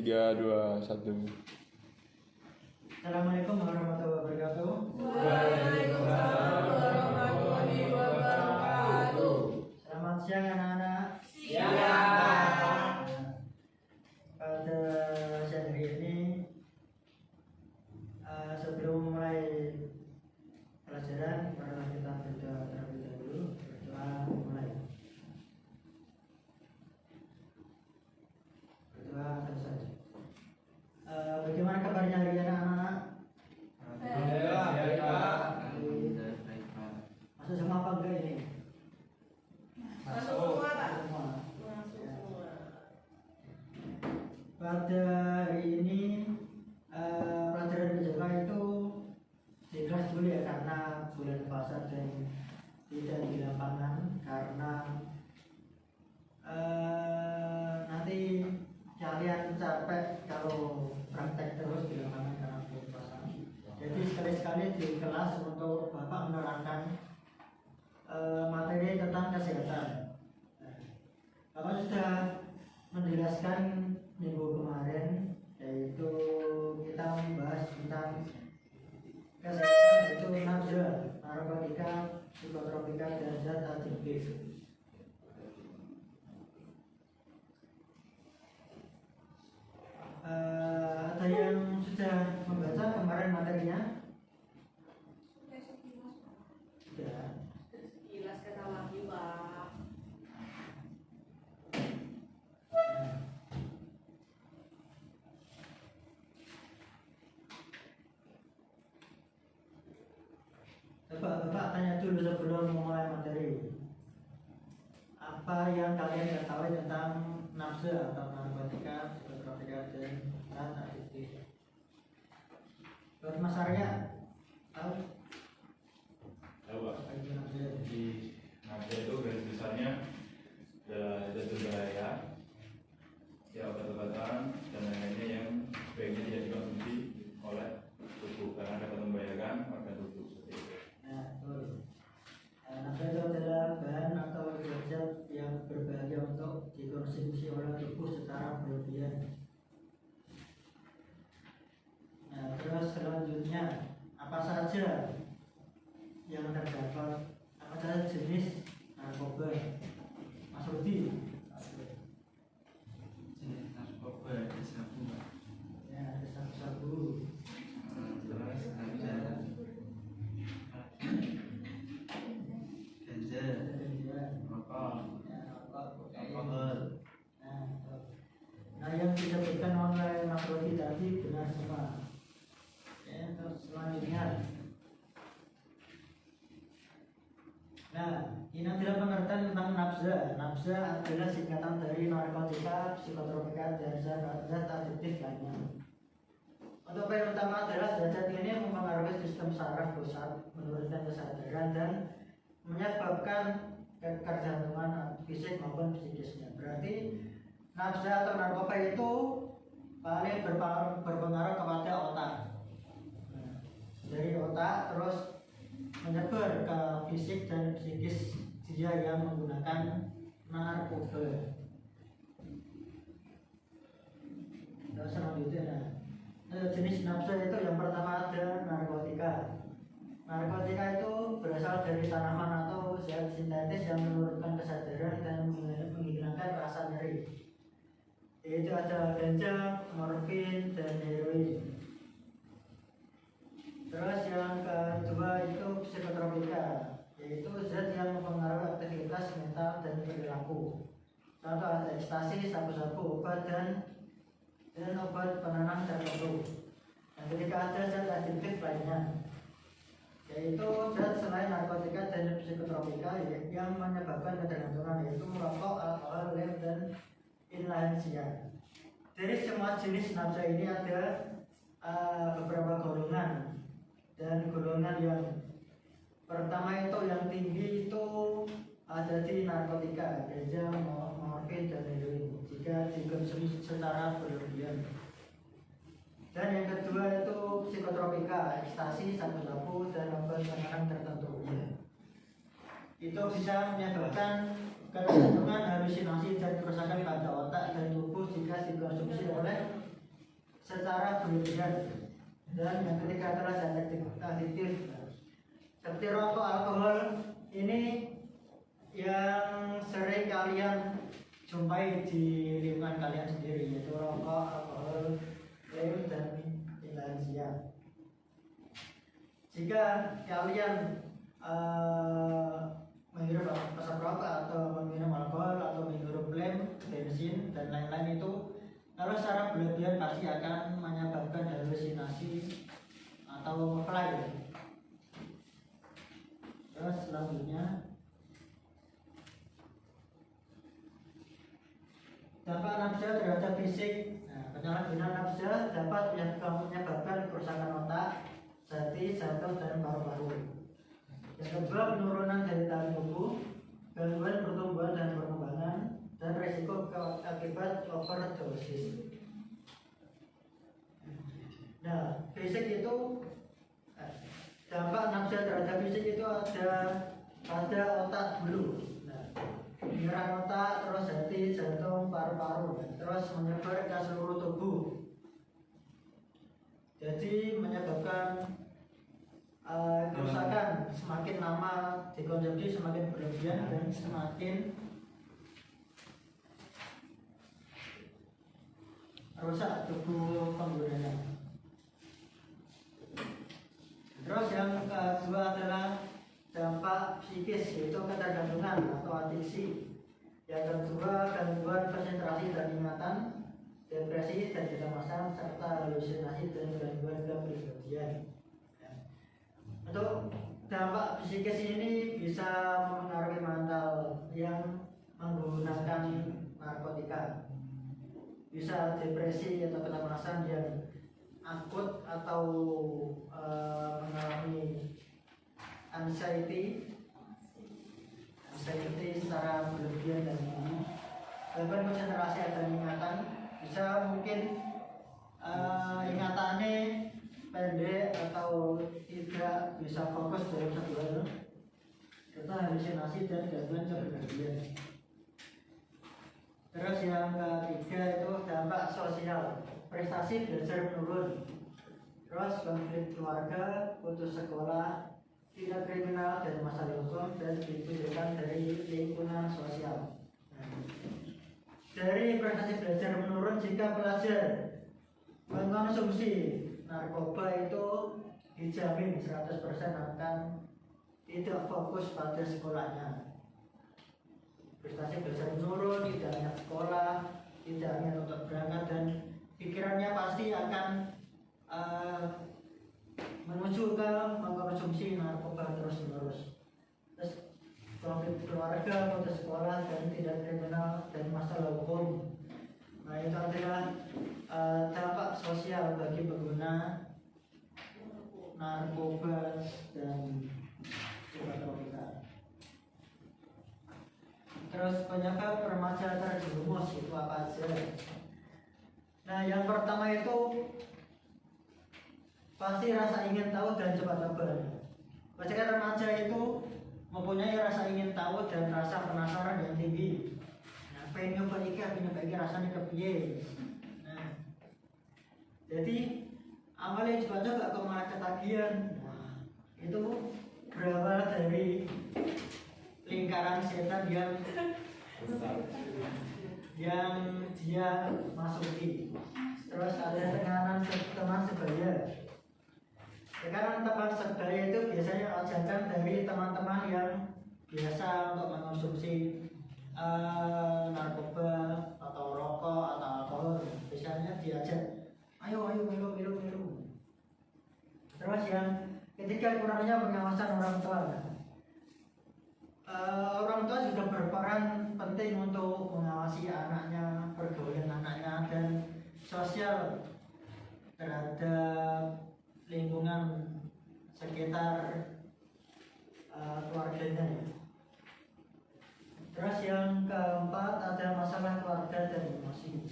3, 2, 1. Assalamualaikum warahmatullahi wabarakatuh. Waalaikumsalam warahmatullahi wabarakatuh. Selamat siang anak-anak. Siang. Pada siang hari ini, sebelum mulai pelajaran, marilah kita berdoa terlebih dahulu. Berdoa mulai. Berdoa terus saja. Bagaimana kabarnya hari ini anak-anak? Masuk semua apa enggak ini? Masuk semua, Pak. Semua. Masuk semua. Pada hari ini pelajaran PJK itu di kelas dulu ya, karena bulan puasa dan tidak di lapangan karena nanti kalian capek kalau praktek terus di lapangan karena bulan puasa. Jadi sekali-sekali di kelas untuk Bapak menerangkan materi tentang kesehatan. Bapak sudah menjelaskan minggu kemarin, yaitu kita membahas tentang kesehatan, yaitu nafsu, narkotika, psikotropika, dan zat adiktif. Ada yang sudah membaca kemarin materinya? Sudah. Sekilas kata lagi, Pak. Coba Bapak tanya dulu sebelum memulai materi. Apa yang kalian ketahui tentang nafsu atau narkotika, psikotropika, dan zat adiktif? Buat Mas Arya, tahu? Tahu Pak, Apa itu nafsu? di nafsu itu garis besarnya adalah zat berbahaya, ya obat-obatan dan lain-lainnya yang sebaiknya tidak dikonsumsi oleh tubuh karena dapat membahayakan organ tubuh seperti itu. Nah, betul. Nafsu itu adalah bahan atau zat yang berbahaya untuk dikonsumsi oleh tubuh secara berlebihan. Nah, terus selanjutnya apa saja yang terdapat, apa saja jenis narkoba? Mas Rudi. Jenis narkoba ada sabu, Pak. Ya, ada sabu-sabu. Terus ada ganja, Ada ganja. rokok, Ya, rokok, kokain. alkohol. Nah, yang disebutkan oleh Mas Rudi tadi benar semua. Ya, terus selanjutnya. Nah, ini adalah pengertian tentang nafza. Nafza adalah singkatan dari narkotika, psikotropika, dan zat adiktif lainnya. Untuk poin utama adalah zat ini mempengaruhi sistem saraf pusat, menurunkan kesadaran dan menyebabkan ketergantungan fisik maupun psikisnya. Berarti nafza atau narkoba itu paling berpengaruh kepada otak. Nah, dari otak terus menyebar ke fisik dan psikis dia yang menggunakan narkoba. Terus selanjutnya, jenis nafsu itu yang pertama ada narkotika. Narkotika itu berasal dari tanaman atau zat sintetis yang menurunkan kesadaran dan menghilangkan rasa nyeri. Yaitu ada ganja, morfin, dan heroin. Terus yang kedua itu psikotropika, yaitu zat yang mempengaruhi aktivitas mental dan perilaku. Contoh ada ekstasi, sabu-sabu, obat dan obat penenang tertentu. Dan ketika ada zat adiktif lainnya, yaitu zat selain narkotika dan psikotropika yang menyebabkan ketergantungan, yaitu merokok, alkohol, lem, dan inhalansia. Dari semua jenis nafsu ini ada beberapa golongan. Dan golongan yang pertama itu yang tinggi itu ada di narkotika, ganja, morfin, dan heroin jika dikonsumsi secara berlebihan. Dan yang kedua itu psikotropika, ekstasi, sabu-sabu, dan obat penenang tertentu. Itu bisa menyebabkan ketergantungan, halusinasi, dan kerusakan pada otak dan tubuh jika dikonsumsi oleh secara berlebihan. Dan yang ketiga adalah zat adiktif. Seperti rokok, alkohol, ini yang sering kalian jumpai di lingkungan kalian sendiri, yaitu rokok, alkohol, lem, dan lansia. Jika kalian menghirup asap rokok atau meminum alkohol atau menghirup lem, bensin, dan lain-lain itu, kalau secara berlebihan pasti akan menyebabkan halusinasi atau fly. Terus selanjutnya dampak nafsu terhadap fisik. Penyalahgunaan nafsu dapat menyebabkan kerusakan otak, hati, jantung, dan paru-paru. Yang kedua, penurunan daya tahan tubuh, gangguan pertumbuhan dan perkembangan, dan resiko akibat overdosis. Nah, fisik itu dampak nafsu terhadap fisik itu ada pada otak dulu. Menyerang otak, terus hati, jantung, paru-paru, terus menyebar ke seluruh tubuh. Jadi menyebabkan kerusakan semakin lama dikonsumsi semakin berlebihan dan semakin rusak tubuh penggunanya. Terus yang kedua adalah dampak psikis, yaitu ketergantungan atau adiksi. Yang kedua, gangguan konsentrasi dan ingatan, depresi dan kecemasan, serta halusinasi dan gangguan kepribadian. Untuk dampak psikis ini bisa mempengaruhi mental yang menggunakan narkotika, bisa depresi atau kecemasan yang akut atau mengalami anxiety secara berlebihan dan tinggi, gangguan konsentrasi dan ingatan, bisa mungkin ingatannya pendek atau tidak bisa fokus dalam satu hal, serta halusinasi dan gangguan kepribadian. Terus yang ketiga itu dampak sosial, prestasi belajar menurun, terus konflik keluarga, putus sekolah, tidak kriminal dan masalah hukum, dan ditujukan dari lingkungan sosial. Dari prestasi belajar menurun jika pelajar mengkonsumsi narkoba itu dijamin 100% akan tidak fokus pada sekolahnya. Prestasi belajar menurun, tidak hanya sekolah, tidak hanya untuk berangkat, dan pikirannya pasti akan menuju ke mengkonsumsi narkoba terus-menerus. Terus konflik keluarga, putus sekolah, dan tidak kriminal dan masalah hukum. Nah, itu adalah dampak sosial bagi pengguna narkoba dan psikotropika. Terus penyebab remaja terjerumus itu apa aja? Nah, yang pertama itu pasti rasa ingin tahu dan cepat tebar. Ketika remaja itu mempunyai rasa ingin tahu dan rasa penasaran yang tinggi. Nah, pengen nyoba iki rasanya kepiye. Nah, jadi awalnya coba-coba kok malah ketagihan. Nah, itu berawal dari lingkaran setan yang dia masuki. Terus ada tekanan teman sebaya. Tekanan teman sebaya itu biasanya ajakan dari teman-teman yang biasa untuk mengonsumsi narkoba atau rokok atau alkohol. Biasanya diajak, ayo minum. Terus yang ketiga, kurangnya pengawasan orang tua. Orang tua juga berperan penting untuk mengawasi anaknya, pergaulan anaknya, dan sosial terhadap lingkungan sekitar keluarganya. Terus yang keempat ada masalah keluarga dan emosi.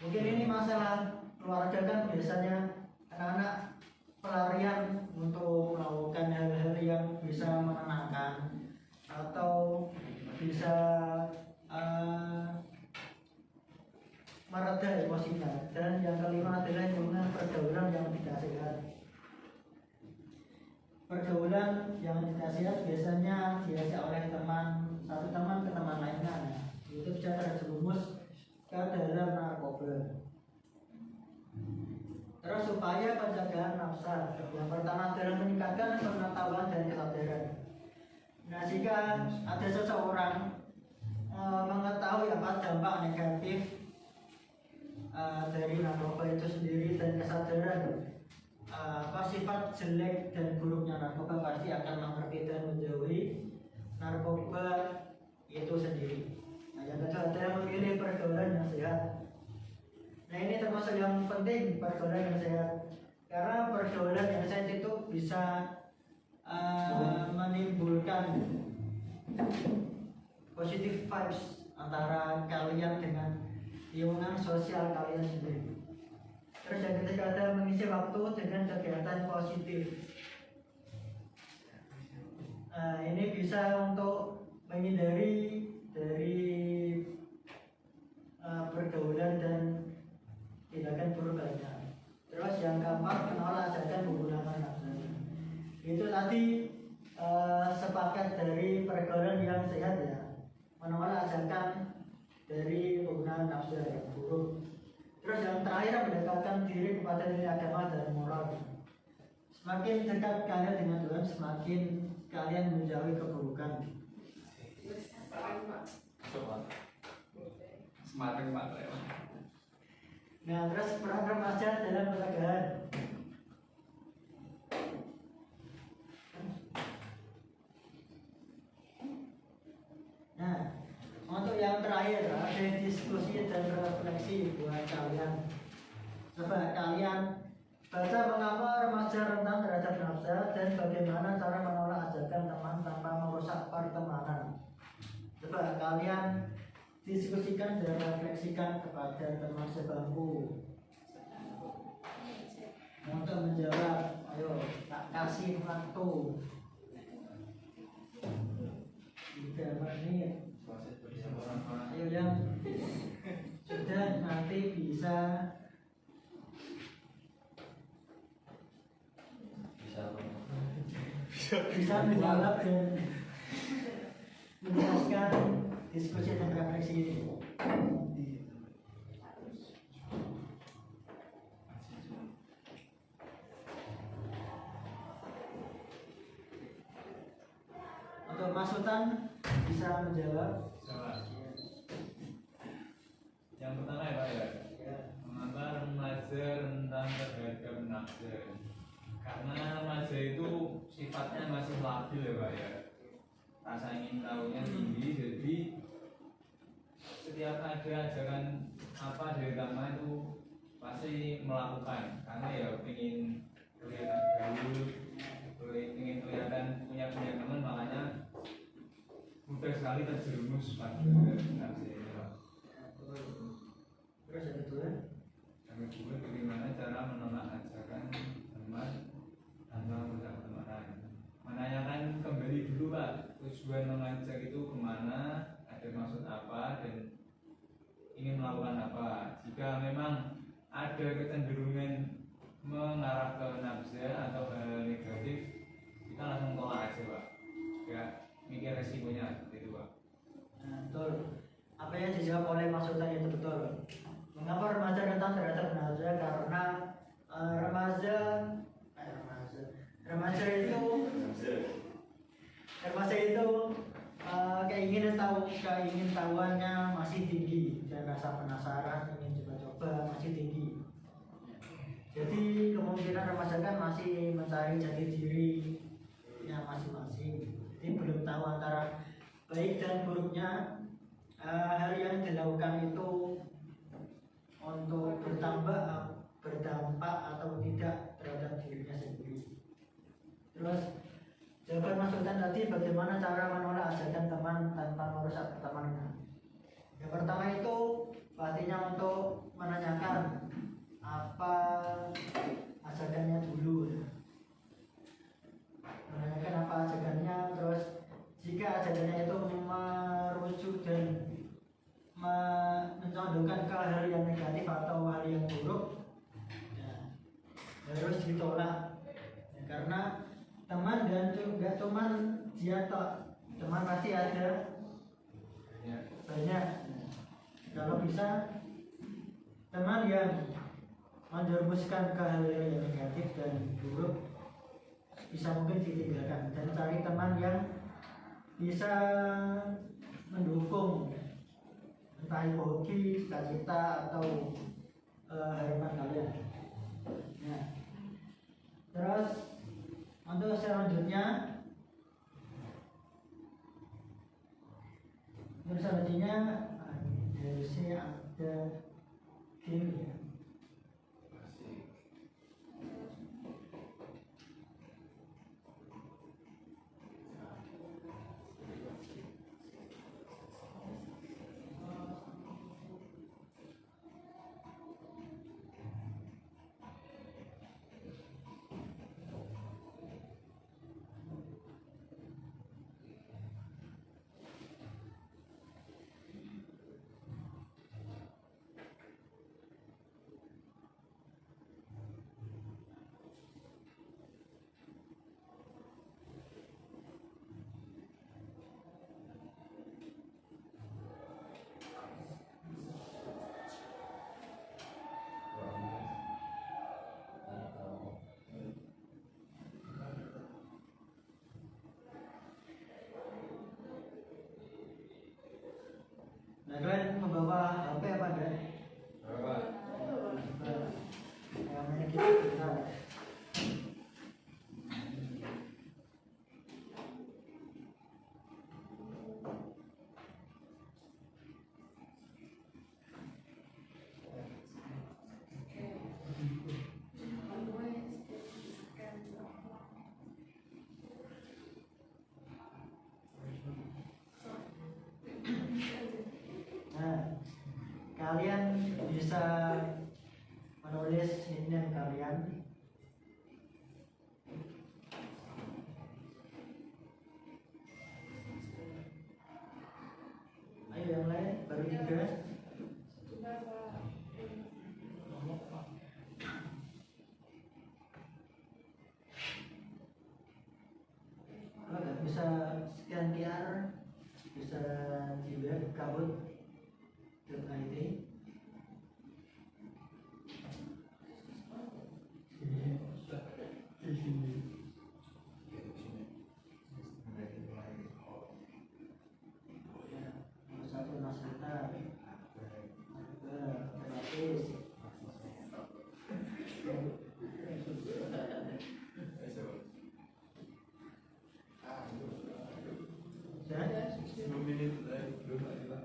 Mungkin ini masalah keluarga kan biasanya anak-anak pelarian untuk melakukan hal-hal yang bisa menenangkan atau bisa mereda pergaulan yang tidak sehat. Pergaulan yang tidak sehat biasanya diajak oleh satu teman ke teman lainnya, itu bisa terjerumus ke dalam narkoba. Terus upaya penjagaan nafsa, yang pertama adalah meningkatkan pengetahuan dan kesadaran. Nah, jika ada seseorang mengetahui apa dampak negatif dari narkoba itu sendiri dan kesadaran apa sifat jelek dan buruknya narkoba, pasti akan mengerti dan menjauhi narkoba itu sendiri. Nah, yang kedua adalah memilih pergaulan yang sehat. Nah, ini termasuk yang penting, pergaulan yang sehat, karena pergaulan yang sehat itu bisa menimbulkan positive vibes antara kalian dengan lingkungan sosial kalian sendiri. Terus yang ketiga ada mengisi waktu dengan kegiatan positif. Ini bisa untuk menghindari dari pergaulan dan tindakan buruk lainnya. Terus yang keempat, menolak ajakan menggunakan nafsu. Itu tadi sepakat dari pergaulan yang sehat ya, menolak ajakan dari penggunaan nafsu yang buruk. Terus yang terakhir, mendekatkan diri kepada nilai agama dan moral. Semakin dekat kalian dengan Tuhan, semakin kalian menjauhi keburukan. Semarang Pak. Nah, terus peran remaja dalam pencegahan. Nah, untuk yang terakhir ada diskusi dan refleksi buat kalian. Coba kalian baca mengapa remaja rentan terhadap nafsu dan bagaimana cara menolak ajakan teman tanpa merusak pertemanan. Coba kalian diskusikan dan refleksikan kepada teman sebangku untuk menjawab. Ayo, tak kasih waktu 3 menit. Ayo yang sudah nanti bisa menjawab dan menjelaskan diskusi dan refleksi ini. Untuk Mas Sultan bisa menjawab. Yang pertama ya Pak ya, mengapa remaja rentan terhadap nafsu? Karena remaja itu sifatnya masih labil ya Pak ya, rasa ingin tahunya tinggi, jadi setiap ada ajaran apa dari agama itu pasti melakukan, karena ya ingin kelihatan gaul, ingin kelihatan punya teman, makanya mudah sekali terjerumus pada nafsu ini Pak. Terus yang kedua, bagaimana cara menolak ajakan teman tanpa merusak pertemanan. Menanyakan kembali dulu Pak, tujuan mengajak itu kemana, ada maksud apa, dan ingin melakukan apa. Jika memang ada kecenderungan mengarah ke nafsu atau hal negatif, kita langsung tolak aja Pak. Ya, mikir resikonya seperti itu Pak. nah, betul. Apa yang dijawab oleh Mas Sultan itu betul. Mengapa remaja rentan terhadap nafsu? Karena remaja itu keingintahuannya masih tinggi dan rasa penasaran, ingin coba-coba masih tinggi. Jadi kemungkinan remaja kan masih mencari jati dirinya masing-masing. Jadi belum tahu antara baik dan buruknya hal yang dilakukan itu untuk berdampak atau tidak terhadap dirinya sendiri. Terus jawaban Mas Sultan tadi, bagaimana cara menolak ajakan teman tanpa merusak pertemanan. Yang pertama itu pastinya untuk menanyakan apa ajakannya dulu. Menanyakan apa ajakannya, terus jika ajakannya itu merujuk dan mencondongkan ke hal yang negatif atau hal yang buruk, ya, harus ditolak. Ya, karena teman dan juga cuman dia tok, teman pasti ada banyak. Kalau bisa teman yang menjerumuskan ke hal yang negatif dan buruk bisa mungkin ditinggalkan dan cari teman yang bisa mendukung entah itu hobi, cita-cita atau harapan kalian. Nah, terus untuk selanjutnya harusnya ada game ya. Nah, kalian membawa HP apa enggak? Namanya kita bisa. Nah, kalian bisa menulis nickname kalian. Ayo yang lain, baru 3. Kalau nggak bisa scan QR, bisa di web kabut.id. Satu Nasrita, gratis. Dan 10 menit belum ada.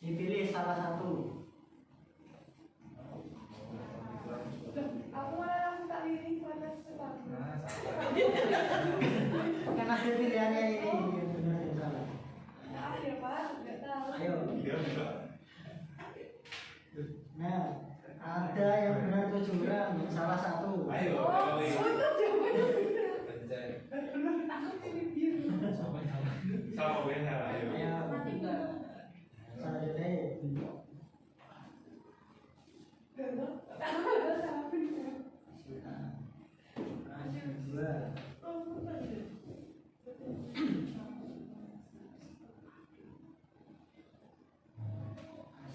Dipilih salah satu. Kan ada pilihannya ini yang benar yang salah. Ayo. Nah, ada yang benar 7 gram, yang salah 1. Ayo. Sama benar, ayo. Ayo. Selanjutnya.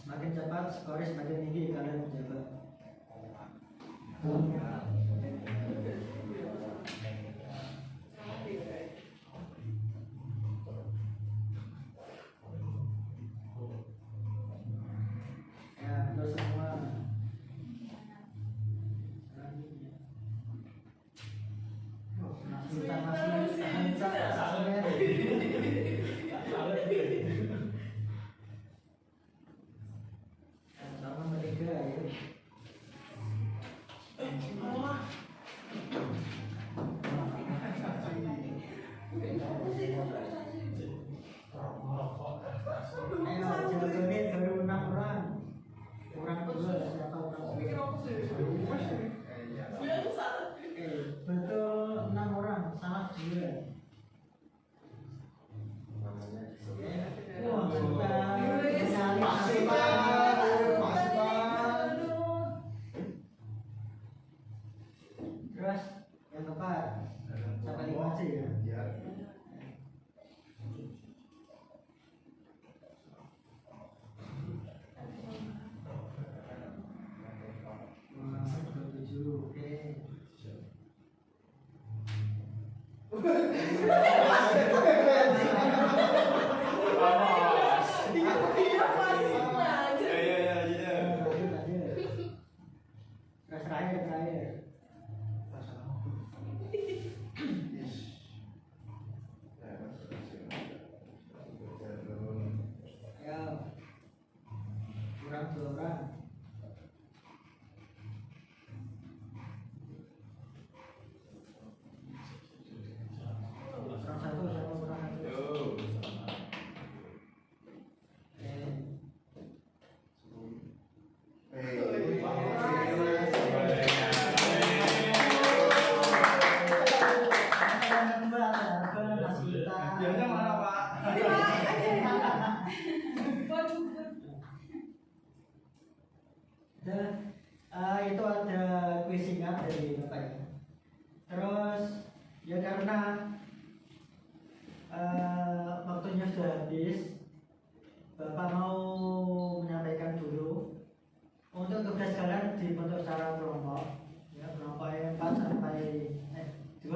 Semakin cepat skornya semakin tinggi kalian menjawab. Ya, betul semua. Oh, Itu ada kuis singkat dari Bapak ya. Terus ya karena waktunya sudah habis, Bapak mau menyampaikan dulu untuk tugas kalian dibentuk secara kelompok, ya kelompok 2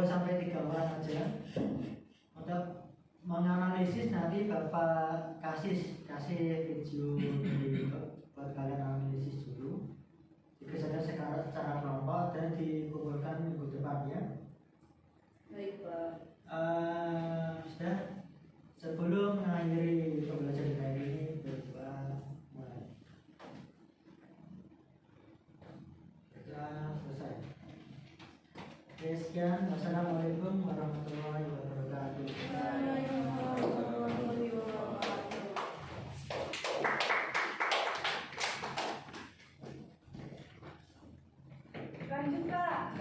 sampai 3 orang aja. Untuk menganalisis nanti Bapak kasih video buat kalian analisis dulu. Dikerjakan secara kelompok dan dikumpulkan minggu depan ya. Baik, Pak. Sudah, sebelum mengakhiri pembelajaran hari ini berdoa mulai. Kita selesai. Oke, sekian. Wassalamualaikum warahmatullahi wabarakatuh. Lanjut, Kak.